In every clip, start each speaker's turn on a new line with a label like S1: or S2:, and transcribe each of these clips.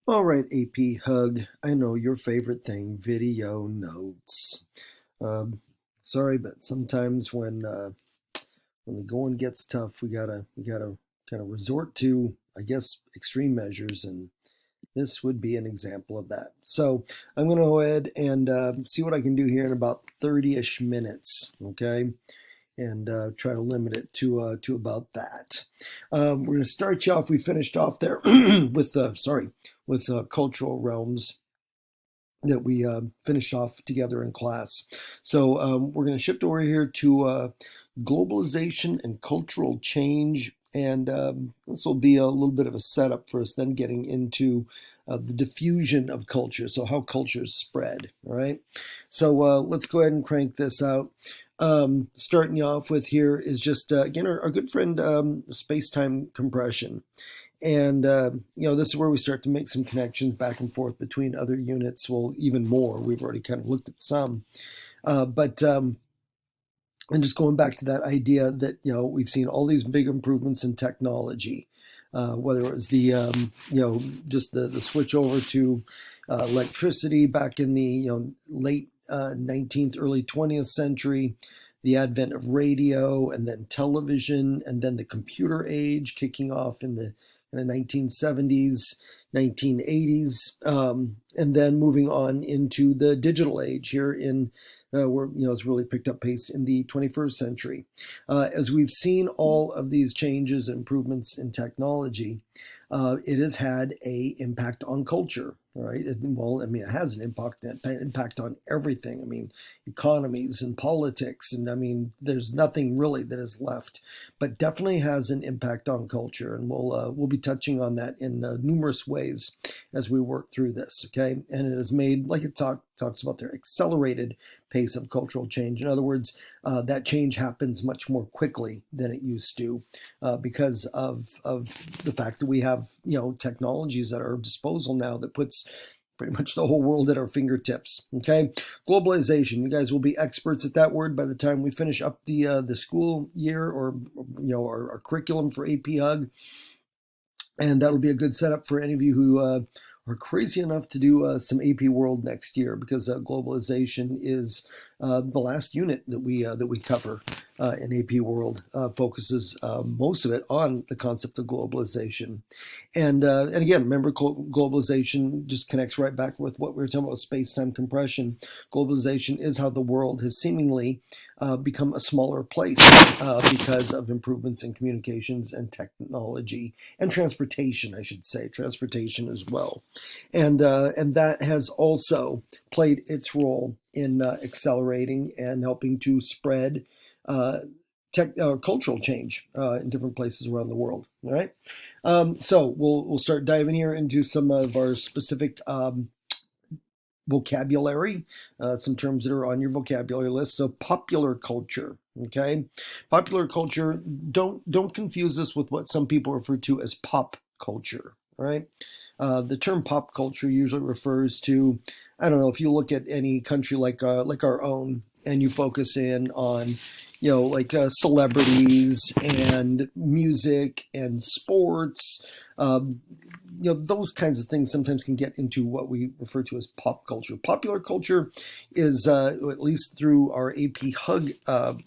S1: All right, AP Hug. I know your favorite thing, video notes. Um, Sorry, but sometimes when the going gets tough, we gotta kind of resort to, I guess, extreme measures, and this would be an example of that. So I'm gonna go ahead and see what I can do here in about 30-ish minutes. Okay, and try to limit it to about that. We're going to start you off. We finished off there with cultural realms that we finished off together in class. So we're going to shift over here to globalization and cultural change. And this will be a little bit of a setup for us then getting into the diffusion of culture. So, how cultures spread. All right. So, let's go ahead and crank this out. Starting you off with here is just, again, our good friend, space time compression. And, this is where we start to make some connections back and forth between other units. Well, even more. We've already kind of looked at some. But and just going back to that idea that, we've seen all these big improvements in technology, whether it was just the switch over to electricity back in the, late 19th, early 20th century, the advent of radio and then television, and then the computer age kicking off in the 1970s, 1980s, and then moving on into the digital age here where it's really picked up pace in the 21st century. As we've seen all of these changes and improvements in technology, it has had a impact on culture. Right. Well, I mean, it has an impact on everything. I mean, economies and politics, and I mean, there's nothing really that is left, but definitely has an impact on culture, and we'll be touching on that in numerous ways as we work through this. Okay, and it has made, like it talks about their accelerated pace of cultural change. In other words, that change happens much more quickly than it used to because of the fact that we have technologies at our disposal now that puts pretty much the whole world at our fingertips. Okay, globalization. You guys will be experts at that word by the time we finish up the school year, or our curriculum for AP Hug, and that'll be a good setup for any of you who are crazy enough to do some AP World next year, because globalization is the last unit that we cover in AP World. Focuses most of it on the concept of globalization, and again, remember, globalization just connects right back with what we were talking about: space-time compression. Globalization is how the world has seemingly become a smaller place because of improvements in communications and technology and transportation, I should say, transportation as well, and that has also played its role in accelerating and helping to spread uh, cultural change in different places around the world. All right, so we'll start diving here into some of our specific vocabulary, some terms that are on your vocabulary list. So popular culture. Okay, popular culture. Don't confuse this with what some people refer to as pop culture. Right. The term pop culture usually refers to, I don't know, if you look at any country like our own, and you focus in on, like celebrities and music and sports, um, those kinds of things sometimes can get into what we refer to as pop culture. Popular culture is, at least through our AP Hug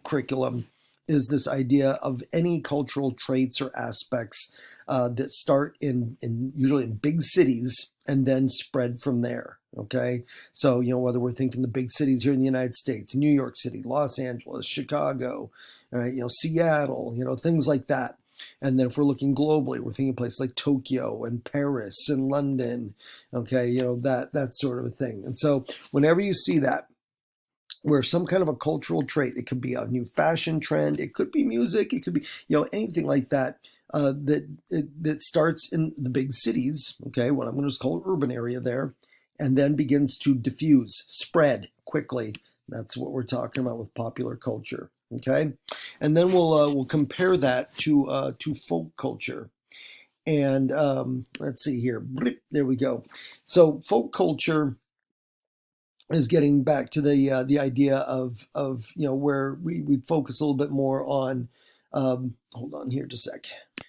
S1: curriculum, is this idea of any cultural traits or aspects that start in usually in big cities and then spread from there. Okay, so whether we're thinking the big cities here in the United States, New York City, Los Angeles, Chicago, all right, Seattle, things like that. And then if we're looking globally, we're thinking places like Tokyo and Paris and London. Okay, that sort of a thing. And so whenever you see that, where some kind of a cultural trait, it could be a new fashion trend, it could be music, it could be anything like that, that starts in the big cities, okay, what I'm going to just call urban area there, and then begins to diffuse, spread quickly. That's what we're talking about with popular culture. Okay, and then we'll compare that to folk culture. And let's see here. There we go. So folk culture is getting back to the idea of where we focus a little bit more on. Hold on here just a sec.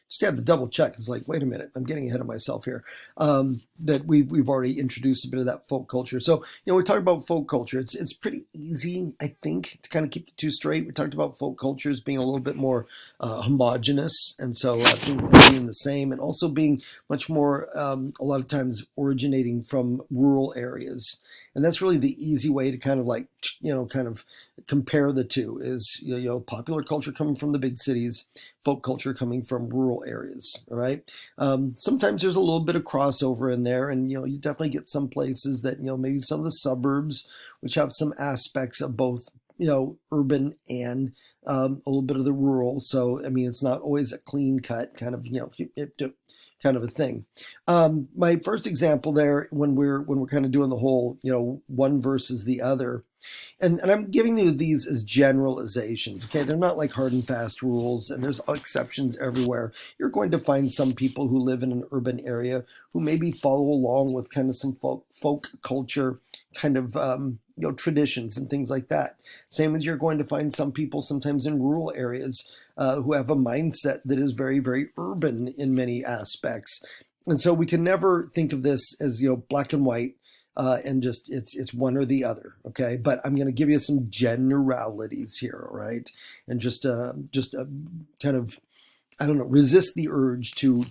S1: just had to double check. It's like, wait a minute, I'm getting ahead of myself here. That we've already introduced a bit of that folk culture. So we talk about folk culture. It's pretty easy, I think, to kind of keep the two straight. We talked about folk cultures being a little bit more homogenous, and so things being the same, and also being much more a lot of times originating from rural areas. And that's really the easy way to kind of like kind of compare the two is popular culture coming from the big cities, folk culture coming from rural areas. All right. Sometimes there's a little bit of crossover in there, and you definitely get some places that maybe some of the suburbs which have some aspects of both urban and a little bit of the rural. So I mean, it's not always a clean cut kind of kind of a thing. My first example there, when we're kind of doing the whole one versus the other, and I'm giving you these as generalizations. Okay, they're not like hard and fast rules, and there's exceptions everywhere. You're going to find some people who live in an urban area who maybe follow along with kind of some folk culture kind of traditions and things like that. Same as you're going to find some people sometimes in rural areas who have a mindset that is very, very urban in many aspects. And so we can never think of this as black and white. And just it's one or the other, okay? But I'm going to give you some generalities here, all right? And just kind of, I don't know, resist the urge to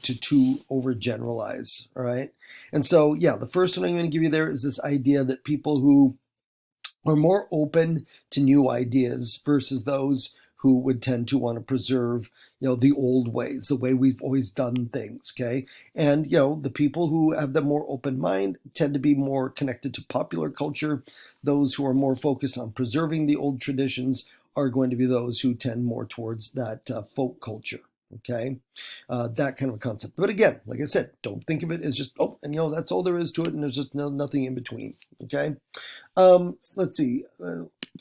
S1: overgeneralize, all right? And so yeah, the first one I'm going to give you there is this idea that people who are more open to new ideas versus those who would tend to want to preserve, the old ways, the way we've always done things, okay? And, the people who have the more open mind tend to be more connected to popular culture. Those who are more focused on preserving the old traditions are going to be those who tend more towards that folk culture, okay? That kind of a concept. But again, like I said, don't think of it as just, and that's all there is to it, and there's just nothing in between, okay? Let's see,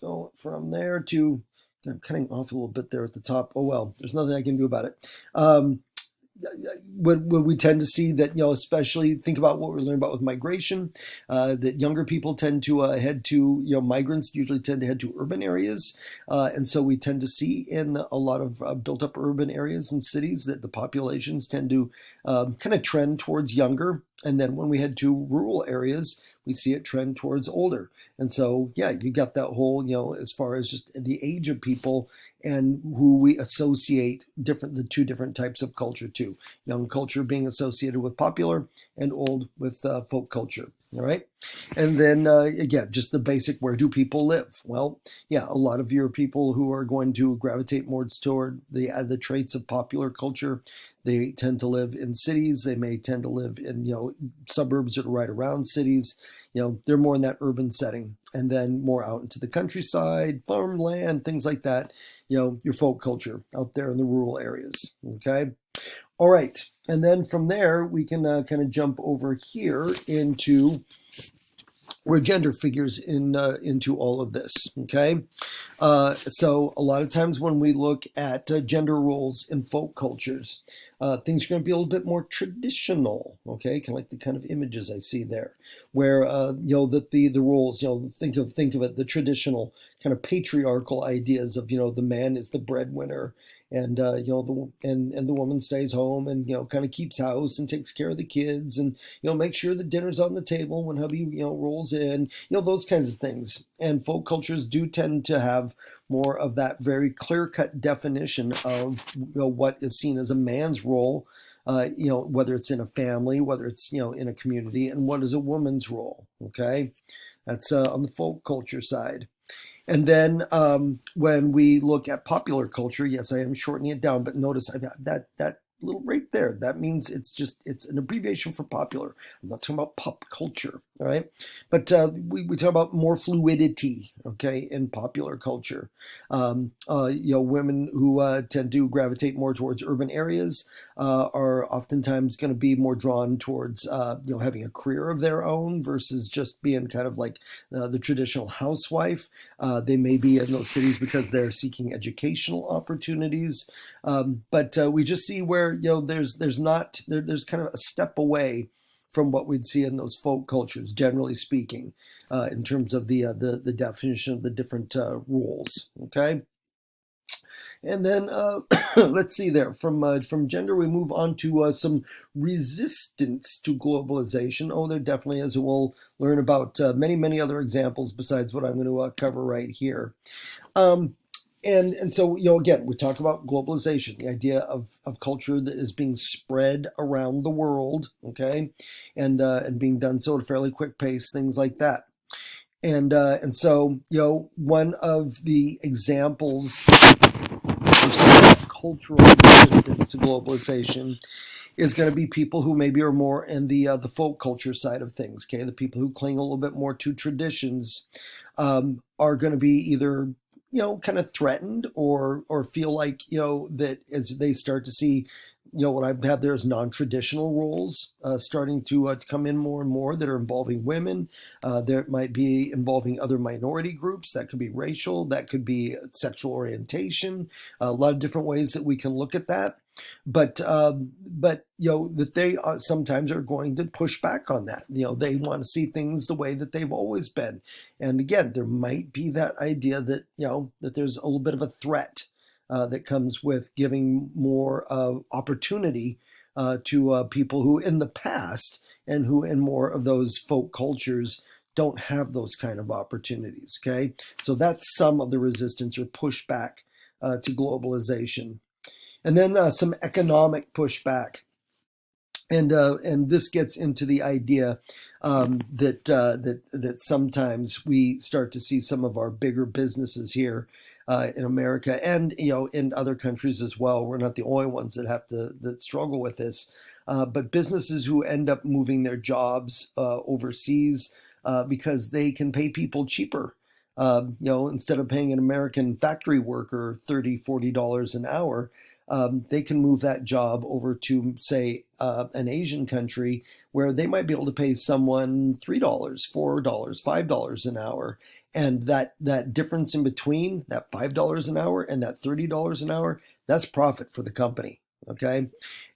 S1: go from there to, I'm cutting off a little bit there at the top. Oh, well, there's nothing I can do about it. What we tend to see that, especially think about what we learned about with migration, that younger people tend to head to, migrants usually tend to head to urban areas. And so we tend to see in a lot of built up urban areas and cities that the populations tend to kind of trend towards younger. And then when we head to rural areas, we see it trend towards older. And so, yeah, you got that whole, as far as just the age of people and who we associate the two different types of culture to. Young culture being associated with popular and old with folk culture. All right. And then again, just the basic, where do people live? Well, yeah, a lot of your people who are going to gravitate more toward the traits of popular culture, they tend to live in cities. They may tend to live in, suburbs that are right around cities. They're more in that urban setting, and then more out into the countryside, farmland, things like that. Your folk culture out there in the rural areas. Okay. All right. And then from there, we can kind of jump over here into where gender figures into all of this, okay? So a lot of times when we look at gender roles in folk cultures, things are going to be a little bit more traditional, okay? Kind of like the kind of images I see there, where that the roles, think of it, the traditional kind of patriarchal ideas of the man is the breadwinner, and the woman stays home and kind of keeps house and takes care of the kids, and make sure the dinner's on the table when hubby rolls in, those kinds of things. And folk cultures do tend to have more of that very clear-cut definition of what is seen as a man's role, whether it's in a family, whether it's in a community, and what is a woman's role. Okay, that's on the folk culture side. And then when we look at popular culture, yes, I am shortening it down, but notice I've got that little right there. That means it's an abbreviation for popular. I'm not talking about pop culture, all right? But we talk about more fluidity, okay, in popular culture. Women who tend to gravitate more towards urban areas are oftentimes going to be more drawn towards having a career of their own versus just being kind of like the traditional housewife. They may be in those cities because they're seeking educational opportunities, but we just see where there's kind of a step away from what we'd see in those folk cultures, generally speaking, in terms of the definition of the different roles. Okay. And then let's see there. From gender, we move on to some resistance to globalization. Oh, there definitely is. And we'll learn about many other examples besides what I'm going to cover right here. Um, and so, again, we talk about globalization, the idea of culture that is being spread around the world, okay, and being done so at a fairly quick pace, things like that. And so, one of the examples of cultural resistance to globalization is going to be people who maybe are more in the folk culture side of things. Okay, the people who cling a little bit more to traditions are going to be either kind of threatened or feel like that as they start to see what I have there is non-traditional roles starting to come in more and more that are involving women. There might be involving other minority groups. That could be racial. That could be sexual orientation. A lot of different ways that we can look at that. But that they sometimes are going to push back on that. They want to see things the way that they've always been. And again, there might be that idea that that there's a little bit of a threat that comes with giving more opportunity to people who in the past and who in more of those folk cultures don't have those kind of opportunities. Okay, so that's some of the resistance or pushback to globalization. And then some economic pushback. And this gets into the idea that sometimes we start to see some of our bigger businesses here in America and in other countries as well. We're not the only ones that struggle with this, but businesses who end up moving their jobs overseas because they can pay people cheaper. Instead of paying an American factory worker $30-40 an hour, they can move that job over to, say, an Asian country where they might be able to pay someone $3, $4, $5 an hour. And that difference in between that $5 an hour and that $30 an hour, that's profit for the company. Okay.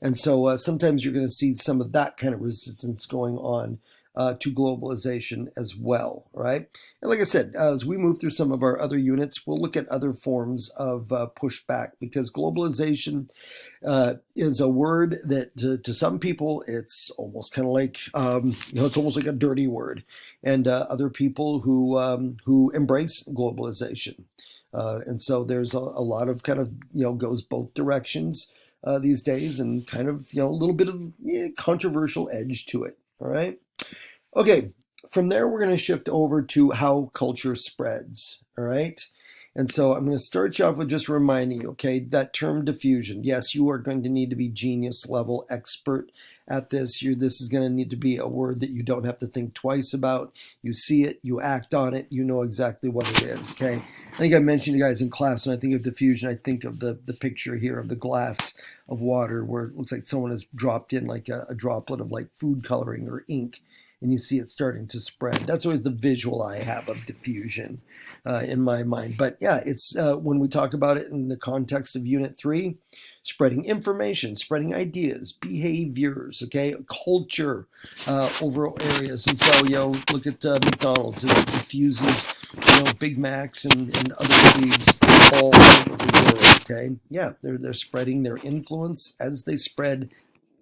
S1: And so sometimes you're going to see some of that kind of resistance going on to globalization as well, right? And like I said, as we move through some of our other units, we'll look at other forms of pushback because globalization is a word that to some people it's almost kind of like it's almost like a dirty word, and other people who embrace globalization, and so there's a lot of kind of goes both directions these days, and kind of a little bit of controversial edge to it. All right. Okay, from there we're going to shift over to how culture spreads, all right? And so I'm going to start you off with just reminding you, okay, that term diffusion. Yes, you are going to need to be genius level expert at this. This is going to need to be a word that you don't have to think twice about. You see it, you act on it, you know exactly what it is, okay? I think I mentioned you guys in class when I think of diffusion, I think of the picture here of the glass of water where it looks like someone has dropped in like a droplet of like food coloring or ink, and you see it starting to spread. That's always the visual I have of diffusion in my mind. But yeah, it's when we talk about it in the context of Unit 3, spreading information, spreading ideas, behaviors, okay, culture over areas. And so, look at McDonald's. It diffuses, Big Macs and other foods all over the world, okay? Yeah, they're spreading their influence as they spread,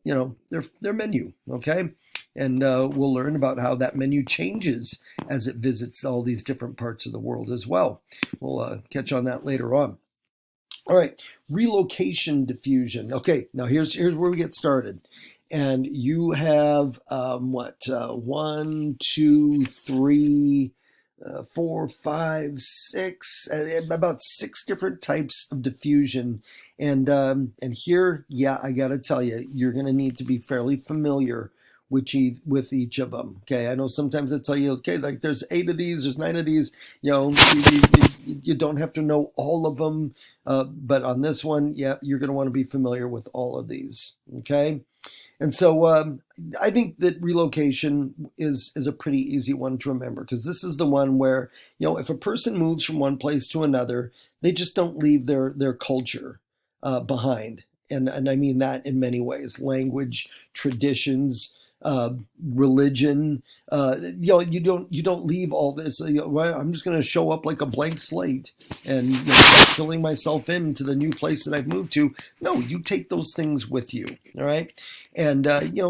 S1: their menu, okay? And we'll learn about how that menu changes as it visits all these different parts of the world as well. We'll catch on that later on. All right, relocation diffusion. Okay, now here's where we get started. And you have one, two, three, 4, 5, 6, about 6 different types of diffusion. And here, yeah, I got to tell you, you're going to need to be fairly familiar with each of them. Okay, I know sometimes I tell you, okay, like there's 8 of these, there's 9 of these. You don't have to know all of them, but on this one, yeah, you're going to want to be familiar with all of these. Okay. And so I think that relocation is a pretty easy one to remember because this is the one where, if a person moves from one place to another, they just don't leave their culture behind. And I mean that in many ways, language, traditions, uh, religion. You don't leave all this. Well, I'm just going to show up like a blank slate and start filling myself into the new place that I've moved to. No, you take those things with you. All right. And,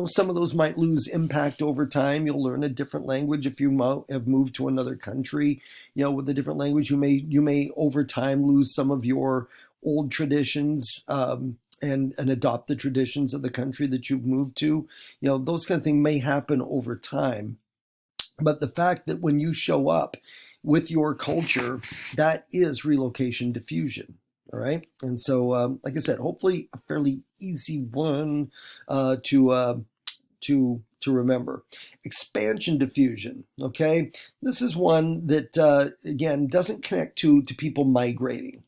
S1: some of those might lose impact over time. You'll learn a different language if you have moved to another country. With a different language, you may over time lose some of your old traditions, and adopt the traditions of the country that you've moved to. Those kind of things may happen over time. But the fact that when you show up with your culture, that is relocation diffusion. All right. And so, like I said, hopefully a fairly easy one to remember. Expansion diffusion. Okay. This is one that, again, doesn't connect to people migrating.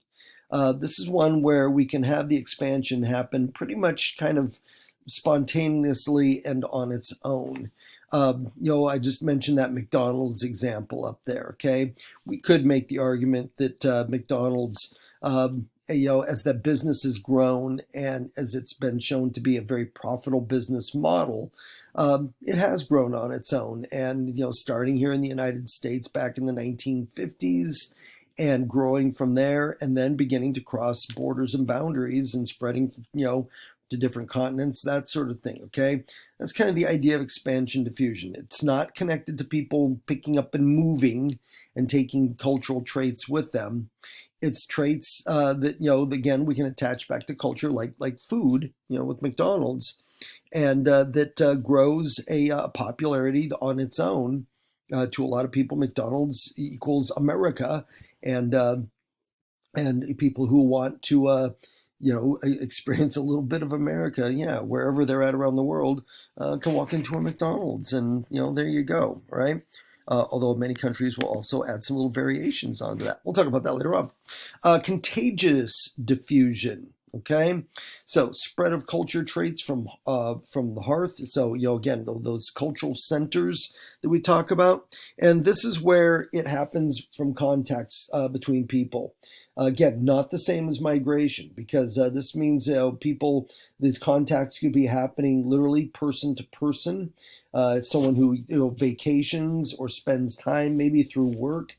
S1: This is one where we can have the expansion happen pretty much kind of spontaneously and on its own. I just mentioned that McDonald's example up there. Okay, we could make the argument that McDonald's, as that business has grown and as it's been shown to be a very profitable business model, it has grown on its own. And starting here in the United States back in the 1950s. And growing from there, and then beginning to cross borders and boundaries and spreading, to different continents, that sort of thing. Okay, that's kind of the idea of expansion diffusion. It's not connected to people picking up and moving and taking cultural traits with them. It's traits that again we can attach back to culture, like food, with McDonald's, and that grows a popularity on its own. To a lot of people, McDonald's equals America, and people who want to experience a little bit of America, wherever they're at around the world, can walk into a McDonald's, and there you go, right? Although many countries will also add some little variations onto that. We'll talk about that later on. Contagious diffusion. Okay, so spread of culture traits from the hearth. So again, those cultural centers that we talk about, and this is where it happens from contacts between people. Again, not the same as migration, because this means these contacts could be happening literally person to person. Someone who vacations or spends time maybe through work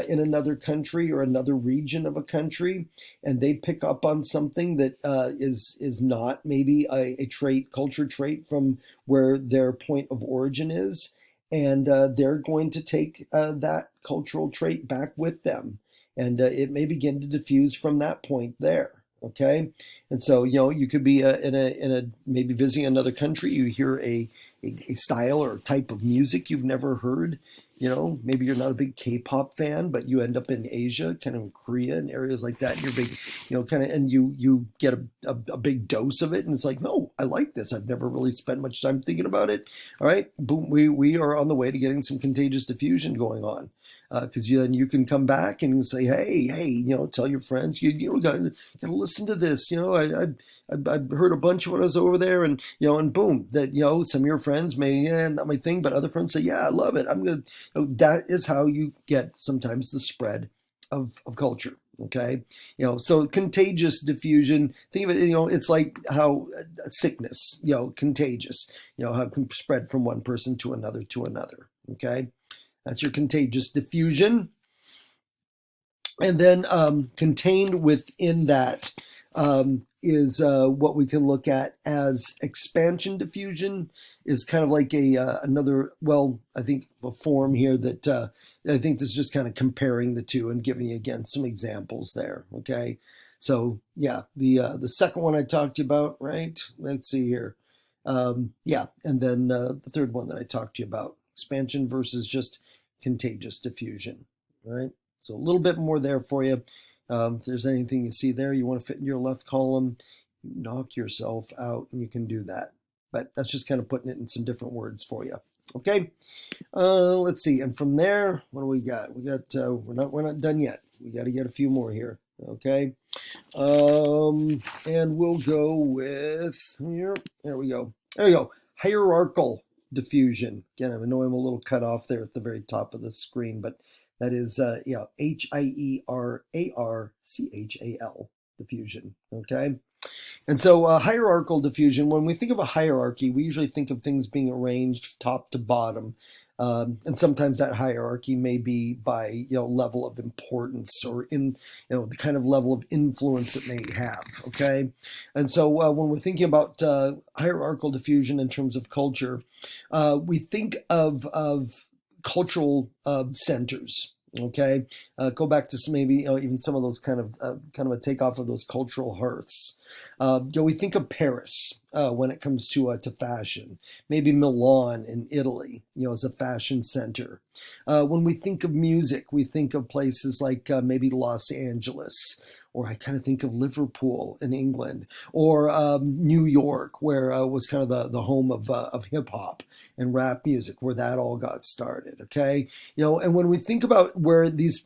S1: in another country or another region of a country, and they pick up on something that is not maybe a culture trait from where their point of origin is, and they're going to take that cultural trait back with them, and it may begin to diffuse from that point there. Okay, and so you could be in a maybe visiting another country. You hear a style or type of music you've never heard. Maybe you're not a big K-pop fan, but you end up in Asia, kind of in Korea and areas like that. And you're big, kind of, and you get a big dose of it, and it's like, no, I like this. I've never really spent much time thinking about it. All right, boom, we are on the way to getting some contagious diffusion going on. Because then you can come back and say, hey, tell your friends, you gotta listen to this. I heard a bunch when I was over there, and and boom, that some of your friends may, not my thing, but other friends say, yeah, I love it. I'm gonna. That is how you get sometimes the spread of culture. Okay, so contagious diffusion. Think of it, it's like how sickness, contagious, how it can spread from one person to another to another. Okay. That's your contagious diffusion. And then contained within that is what we can look at as expansion diffusion, is kind of like another, I think a form here that I think this is just kind of comparing the two and giving you again some examples there. Okay, so yeah, the second one I talked to you about, right? Let's see here. And then the third one that I talked to you about, expansion versus just contagious diffusion. All right, so a little bit more there for you. If there's anything you see there you want to fit in your left column, you knock yourself out, and you can do that. But that's just kind of putting it in some different words for you. Okay, let's see. And from there, what do we got? We got we're not done yet. We got to get a few more here. Okay, and we'll go with here. There we go. There we go. Hierarchical diffusion. Again, I know I'm a little cut off there at the very top of the screen, but that is HIERARCHAL diffusion. Okay, And so, hierarchical diffusion, when we think of a hierarchy, we usually think of things being arranged top to bottom. And sometimes that hierarchy may be by level of importance or in the kind of level of influence it may have. Okay, and so when we're thinking about hierarchical diffusion in terms of culture, we think of cultural centers. Okay, go back to maybe even some of those kind of a takeoff of those cultural hearths. We think of Paris when it comes to fashion. Maybe Milan in Italy, as a fashion center. When we think of music, we think of places like maybe Los Angeles, or I kind of think of Liverpool in England, or New York, where was kind of the home of hip hop and rap music, where that all got started. Okay, and when we think about where these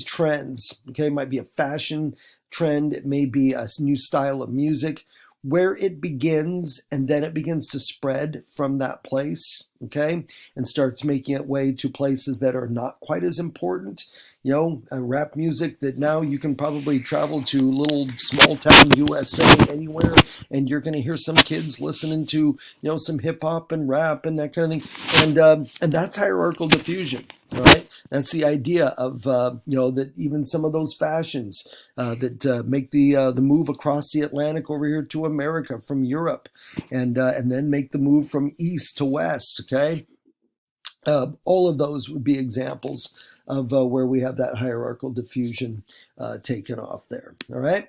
S1: trends, okay, might be a fashion trend, it may be a new style of music, where it begins and then it begins to spread from that place, okay, and starts making its way to places that are not quite as important. Rap music that now you can probably travel to little small town USA anywhere, and you're going to hear some kids listening to some hip hop and rap and that kind of thing, and that's hierarchical diffusion. All right, that's the idea of that even some of those fashions that make the move across the Atlantic over here to America from Europe, and then make the move from east to west. Okay, all of those would be examples of where we have that hierarchical diffusion taken off there. All right.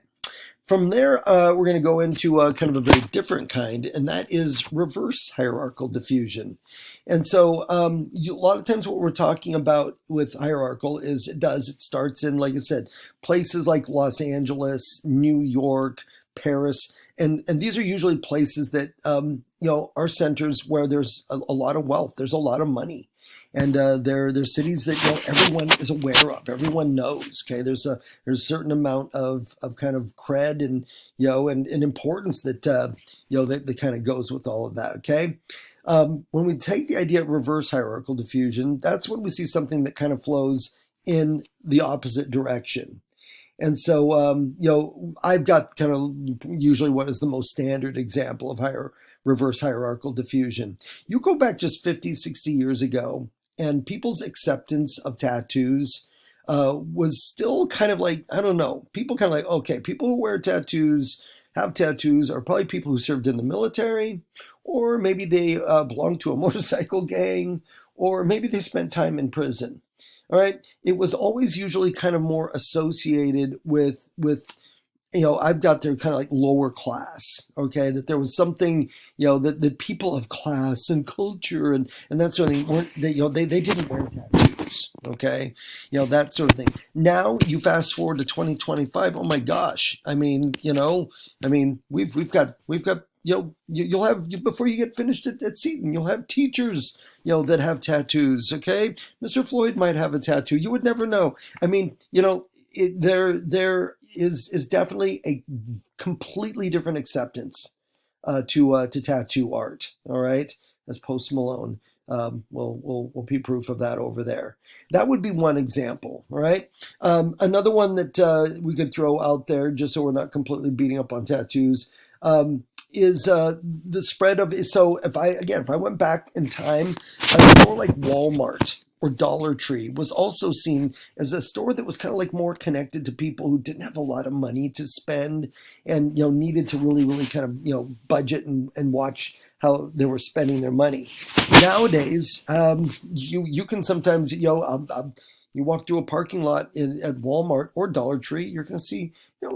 S1: From there, we're going to go into kind of a very different kind, and that is reverse hierarchical diffusion. And so a lot of times what we're talking about with hierarchical is it starts in, like I said, places like Los Angeles, New York, Paris, and these are usually places that are centers where there's a lot of wealth, there's a lot of money, and they're cities that everyone is aware of, everyone knows. Okay, there's a certain amount of kind of cred and and importance that that kind of goes with all of that. Okay, when we take the idea of reverse hierarchical diffusion, that's when we see something that kind of flows in the opposite direction. And so, I've got kind of usually what is the most standard example of reverse hierarchical diffusion. You go back just 50, 60 years ago, and people's acceptance of tattoos was still kind of like, I don't know, people kind of like, okay, people who have tattoos are probably people who served in the military, or maybe they belong to a motorcycle gang, or maybe they spent time in prison. All right. It was always usually kind of more associated with I've got their kind of like lower class. Okay, that there was something that people of class and culture and that sort of thing weren't they didn't wear tattoos. Okay, that sort of thing. Now you fast forward to 2025. Oh my gosh! I mean, we've got you'll have before you get finished at Seton, you'll have teachers that have tattoos. Okay, Mr. Floyd might have a tattoo. You would never know. I mean, there is definitely a completely different acceptance to tattoo art. All right, as Post Malone will be proof of that over there. That would be one example. All right, another one that we could throw out there, just so we're not completely beating up on tattoos. Is the spread of, so if I went back in time, a store like Walmart or Dollar Tree was also seen as a store that was kind of like more connected to people who didn't have a lot of money to spend and needed to really kind of budget and watch how they were spending their money. Nowadays, you can sometimes you walk through a parking lot at Walmart or Dollar Tree, you're going to see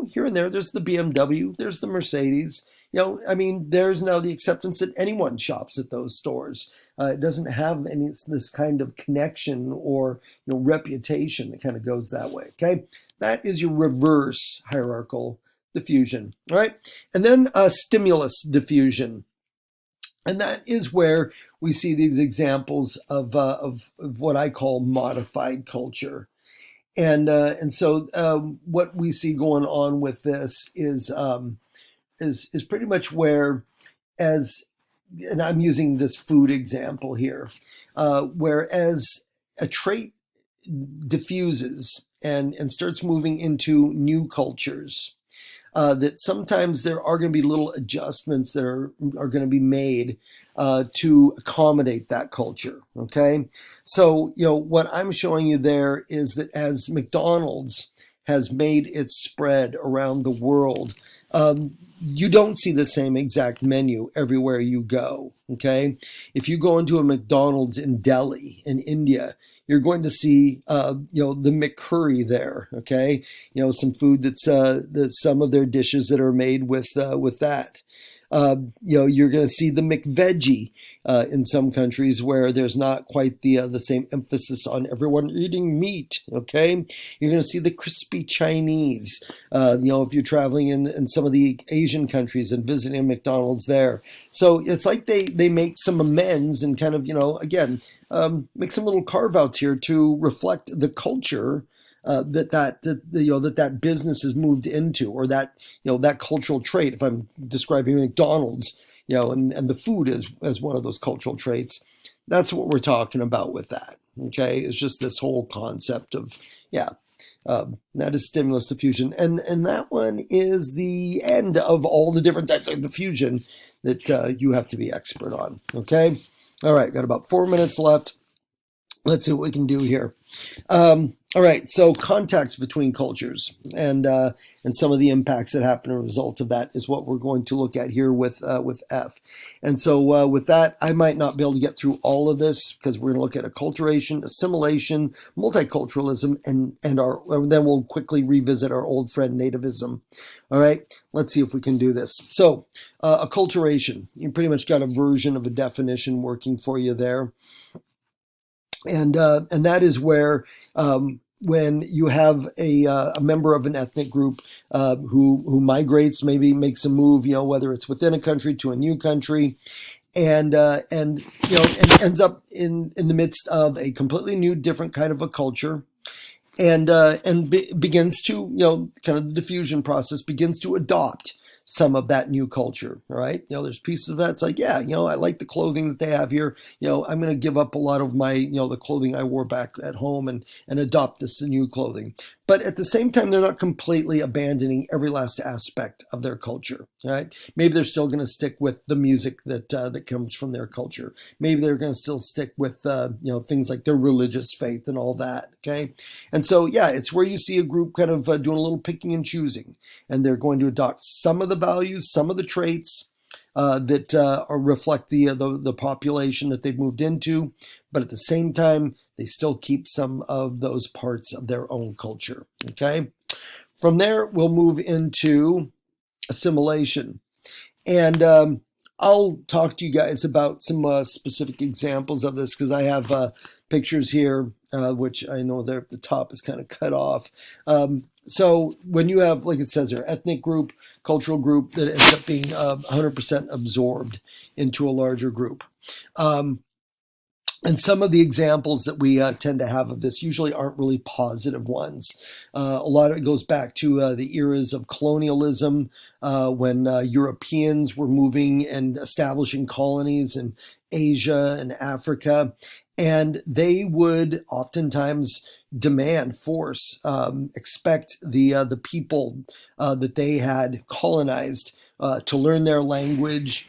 S1: here and there's the BMW, there's the Mercedes. There's now the acceptance that anyone shops at those stores. It doesn't have this kind of connection or reputation that kind of goes that way. Okay, that is your reverse hierarchical diffusion. All right, and then stimulus diffusion, and that is where we see these examples of what I call modified culture. And so what we see going on with this is pretty much where, and I'm using this food example here, whereas a trait diffuses and starts moving into new cultures, that sometimes there are going to be little adjustments that are going to be made to accommodate that culture. Okay, so what I'm showing you there is that as McDonald's has made its spread around the world, you don't see the same exact menu everywhere you go. Okay, if you go into a McDonald's in Delhi in India, you're going to see the McCurry there. Okay, some food that some of their dishes that are made with that. You're going to see the McVeggie in some countries where there's not quite the same emphasis on everyone eating meat. Okay, you're going to see the crispy Chinese. If you're traveling in some of the Asian countries and visiting a McDonald's there, so it's like they make some amends and kind of again make some little carve outs here to reflect the culture that business has moved into, or that cultural trait. If I'm describing McDonald's, and the food as one of those cultural traits, that's what we're talking about with that. Okay, it's just this whole concept of that is stimulus diffusion, and that one is the end of all the different types of diffusion that you have to be expert on. Okay, all right, got about 4 minutes left. Let's see what we can do here. All right, so contacts between cultures and some of the impacts that happen as a result of that is what we're going to look at here with F. And so with that, I might not be able to get through all of this because we're going to look at acculturation, assimilation, multiculturalism, and then we'll quickly revisit our old friend nativism. All right, let's see if we can do this. So acculturation, you pretty much got a version of a definition working for you there. And that is where when you have a member of an ethnic group who migrates, maybe makes a move, whether it's within a country to a new country, and ends up in the midst of a completely new, different kind of a culture, and begins to kind of the diffusion process begins to adopt some of that new culture. All right. There's pieces of that. It's like, I like the clothing that they have here. I'm going to give up a lot of my, the clothing I wore back at home and adopt this new clothing. But at the same time, they're not completely abandoning every last aspect of their culture. Right. Maybe they're still going to stick with the music that comes from their culture. Maybe they're going to still stick with, things like their religious faith and all that. Okay. And so, it's where you see a group kind of doing a little picking and choosing, and they're going to adopt some of the values, some of the traits that reflect the population that they've moved into, but at the same time, they still keep some of those parts of their own culture. Okay, from there we'll move into assimilation, and I'll talk to you guys about some specific examples of this because I have pictures here, which I know there at the top is kind of cut off. So when you have, like it says here, ethnic group, cultural group that ends up being 100% absorbed into a larger group. And some of the examples that we tend to have of this usually aren't really positive ones. A lot of it goes back to the eras of colonialism when Europeans were moving and establishing colonies in Asia and Africa. And they would oftentimes demand, force, expect the people that they had colonized to learn their language.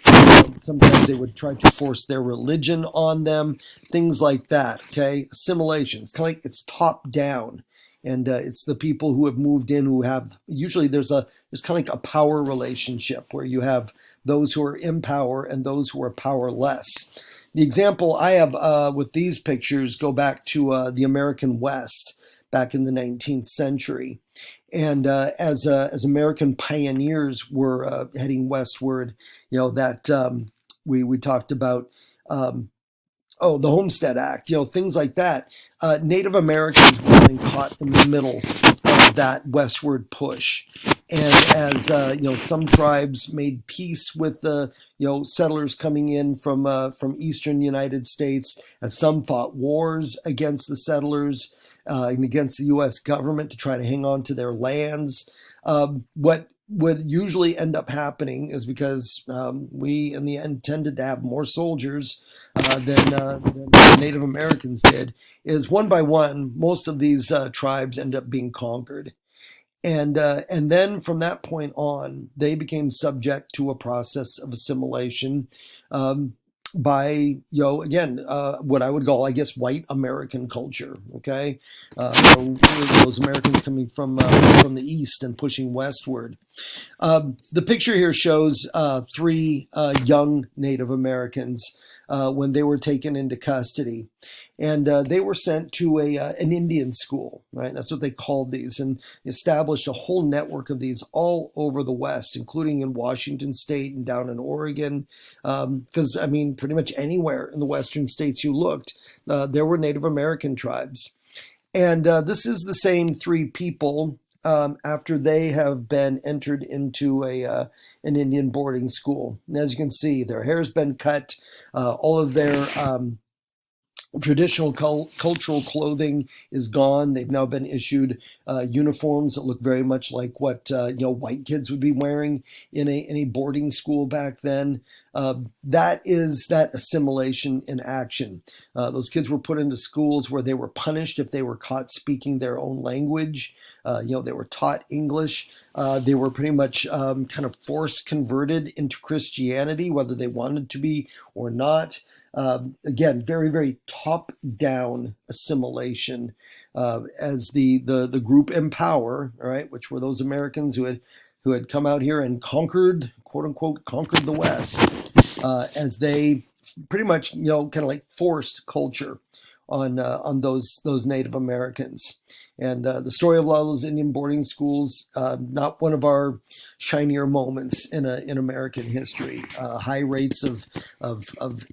S1: Sometimes they would try to force their religion on them, things like that. Okay, assimilation. It's kind of like it's top down, and it's the people who have moved in who have usually there's kind of like a power relationship where you have those who are in power and those who are powerless. The example I have with these pictures go back to the American West back in the 19th century. And as American pioneers were heading westward, that we talked about, the Homestead Act, things like that. Native Americans were getting caught in the middle of that westward push. And as some tribes made peace with the settlers coming in from eastern United States, as some fought wars against the settlers and against the U.S. government to try to hang on to their lands. What would usually end up happening is because we in the end tended to have more soldiers than the Native Americans did, is one by one most of these tribes end up being conquered. And then from that point on, they became subject to a process of assimilation um, by, again, what I would call, I guess, white American culture. Okay, those Americans coming from the east and pushing westward. The picture here shows three young Native Americans when they were taken into custody, and they were sent to an Indian school. Right, that's what they called these, and established a whole network of these all over the West, including in Washington State and down in Oregon. Because I mean, pretty much anywhere in the Western states you looked, there were Native American tribes. And this is the same three people after they have been entered into an Indian boarding school. And as you can see, their hair's been cut, all of their traditional cultural clothing is gone. They've now been issued uniforms that look very much like what white kids would be wearing in a boarding school back then. That is that assimilation in action. Those kids were put into schools where they were punished if they were caught speaking their own language. They were taught English. They were pretty much kind of forced converted into Christianity, whether they wanted to be or not. Again, very, very top-down assimilation as the group in power, all right, which were those Americans who had come out here and conquered, quote unquote, conquered the West, as they pretty much, kind of like forced culture on those Native Americans. And the story of a lot of those Indian boarding schools, not one of our shinier moments in American history. High rates of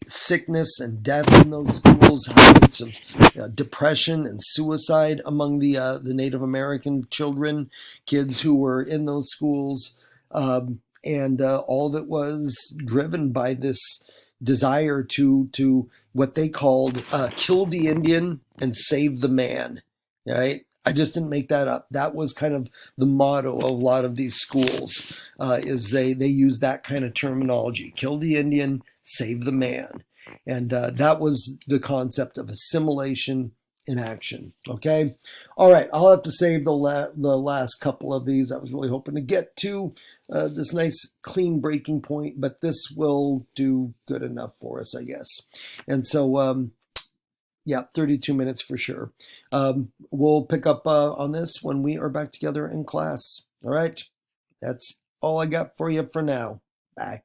S1: sickness and death in those schools, high rates of depression and suicide among the Native American children, kids who were in those schools. And all of it was driven by this desire to what they called kill the Indian and save the man. Right? I just didn't make that up. That was kind of the motto of a lot of these schools. Is they use that kind of terminology: kill the Indian, save the man, and that was the concept of assimilation in action. Okay, all right. I'll have to save the last couple of these. I was really hoping to get to this nice clean breaking point, but this will do good enough for us, I guess. And so. Yeah, 32 minutes for sure. We'll pick up on this when we are back together in class. All right. That's all I got for you for now. Bye.